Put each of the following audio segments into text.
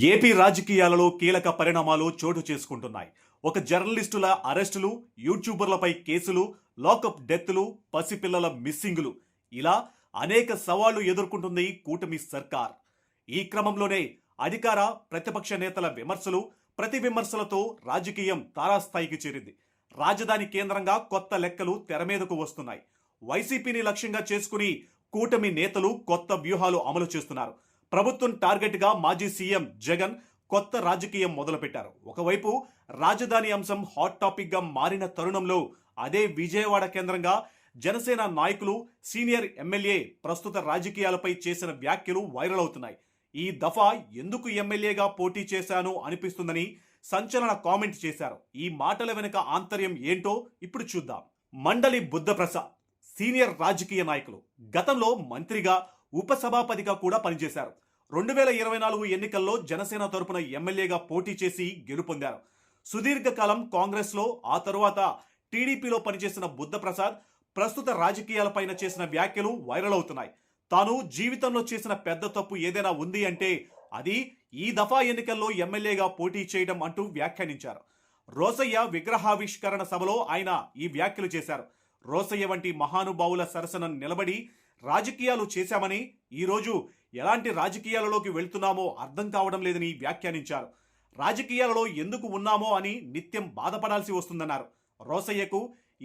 AP రాజకీయాలలో కీలక పరిణామాలు చోటు చేసుకుంటున్నాయి. ఒక జర్నలిస్టుల అరెస్టులు, యూట్యూబర్లపై కేసులు, లాకప్ డెత్లు, పసిపిల్లల మిస్సింగులు, ఇలా అనేక సవాళ్లు ఎదుర్కొంటుంది కూటమి సర్కార్. ఈ క్రమంలోనే అధికార ప్రతిపక్ష నేతల విమర్శలు, ప్రతి విమర్శలతో రాజకీయం తారాస్థాయికి చేరింది. రాజధాని కేంద్రంగా కొత్త లెక్కలు తెరమీదకు వస్తున్నాయి. వైసీపీని లక్ష్యంగా చేసుకుని కూటమి నేతలు కొత్త వ్యూహాలు అమలు చేస్తున్నారు. ప్రభుత్వం టార్గెట్ గా మాజీ సీఎం జగన్ కొత్త రాజకీయం మొదలుపెట్టారు. ఒకవైపు రాజధాని అంశం హాట్ టాపిక్ గా మారిన తరుణంలో అదే విజయవాడ కేంద్రంగా జనసేన నాయకులు, సీనియర్ ఎమ్మెల్యే ప్రస్తుత రాజకీయాలపై చేసిన వ్యాఖ్యలు వైరల్ అవుతున్నాయి. ఈ దఫా ఎందుకు ఎమ్మెల్యేగా పోటీ చేశాను అనిపిస్తుందని సంచలన కామెంట్ చేశారు. ఈ మాటల వెనుక ఆంతర్యం ఏంటో ఇప్పుడు చూద్దాం. మండలి బుద్ధప్రసాద్ సీనియర్ రాజకీయ నాయకులు. గతంలో మంత్రిగా, ఉపసభాపతిగా కూడా పనిచేశారు. 2024 ఎన్నికల్లో జనసేన తరపున ఎమ్మెల్యేగా పోటీ చేసి గెలుపొందారు. సుదీర్ఘకాలం కాంగ్రెస్ లో, ఆ తరువాత టీడీపీలో పనిచేసిన బుద్ధప్రసాద్ ప్రస్తుత రాజకీయాలపైన చేసిన వ్యాఖ్యలు వైరల్ అవుతున్నాయి. తాను జీవితంలో చేసిన పెద్ద తప్పు ఏదైనా ఉంది అంటే అది ఈ దఫా ఎన్నికల్లో ఎమ్మెల్యేగా పోటీ చేయడం అంటూ వ్యాఖ్యానించారు. రోసయ్య విగ్రహావిష్కరణ సభలో ఆయన ఈ వ్యాఖ్యలు చేశారు. రోసయ్య వంటి మహానుభావుల సరసన నిలబడి రాజకీయాలు చేశామని, ఈరోజు ఎలాంటి రాజకీయాలలోకి వెళ్తున్నామో అర్థం కావడం లేదని వ్యాఖ్యానించారు. రాజకీయాలలో ఎందుకు ఉన్నామో అని నిత్యం బాధపడాల్సి వస్తుందన్నారు. రోసయ్యకు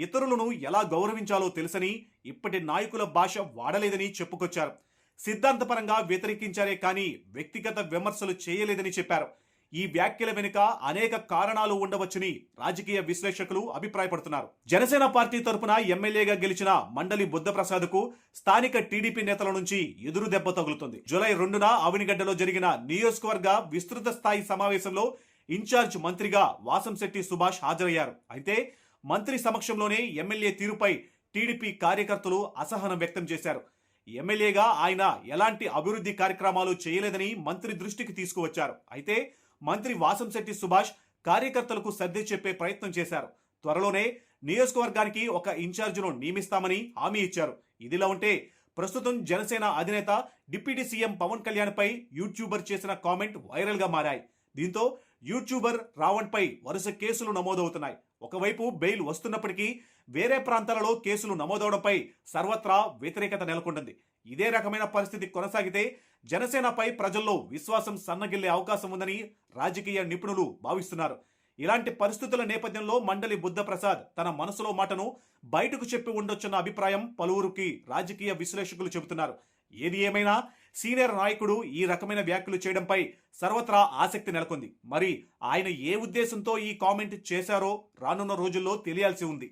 ఇతరులను ఎలా గౌరవించాలో తెలుసని, ఇప్పటి నాయకుల భాష వాడలేదని చెప్పుకొచ్చారు. సిద్ధాంతపరంగా వ్యతిరేకించారే కానీ వ్యక్తిగత విమర్శలు చేయలేదని చెప్పారు. ఈ వ్యాఖ్యల వెనుక అనేక కారణాలు ఉండవచ్చని రాజకీయ విశ్లేషకులు అభిప్రాయపడుతున్నారు. జనసేన పార్టీ తరపున ఎమ్మెల్యేగా గెలిచిన మండలి బుద్ధప్రసాద్కు స్థానిక టీడీపీ నేతల నుంచి ఎదురు దెబ్బ తగులుతుంది. జూలై 2న ఆవినిగడ్డలో జరిగిన నియోజకవర్గ విస్తృత స్థాయి సమావేశంలో ఇన్ఛార్జ్ మంత్రిగా వాసంశెట్టి సుభాష్ హాజరయ్యారు. అయితే మంత్రి సమక్షంలోనే ఎమ్మెల్యే తీరుపై టీడీపీ కార్యకర్తలు అసహనం వ్యక్తం చేశారు. ఎమ్మెల్యేగా ఆయన ఎలాంటి అభివృద్ధి కార్యక్రమాలు చేయలేదని మంత్రి దృష్టికి తీసుకువచ్చారు. అయితే మంత్రి వాసంశెట్టి సుభాష్ కార్యకర్తలకు సర్ది చెప్పే ప్రయత్నం చేశారు. త్వరలోనే నియోజకవర్గానికి ఒక ఇన్ఛార్జిను నియమిస్తామని హామీ ఇచ్చారు. ఇదిలా ఉంటే ప్రస్తుతం జనసేన అధినేత డిప్యూటీ సీఎం పవన్ కళ్యాణ్ పై యూట్యూబర్ చేసిన కామెంట్ వైరల్ గా మారాయి. దీంతో యూట్యూబర్ రావణ్ పై వరుస కేసులు నమోదవుతున్నాయి. ఒకవైపు బెయిల్ వస్తున్నప్పటికీ వేరే ప్రాంతాలలో కేసులు నమోదవడంపై సర్వత్రా వ్యతిరేకత నెలకొంటుంది. ఇదే రకమైన పరిస్థితి కొనసాగితే జనసేనపై ప్రజల్లో విశ్వాసం సన్నగిల్లే అవకాశం ఉందని రాజకీయ నిపుణులు భావిస్తున్నారు. ఇలాంటి పరిస్థితుల నేపథ్యంలో మండలి బుద్ధప్రసాద్ తన మనసులో మాటను బయటకు చెప్పి ఉండొచ్చన్న అభిప్రాయం పలువురికి రాజకీయ విశ్లేషకులు చెబుతున్నారు. ఏది ఏమైనా సీనియర్ నాయకుడు ఈ రకమైన వ్యాఖ్యలు చేయడంపై సర్వత్రా ఆసక్తి నెలకొంది. మరి ఆయన ఏ ఉద్దేశంతో ఈ కామెంట్ చేశారో రానున్న రోజుల్లో తెలియాల్సి ఉంది.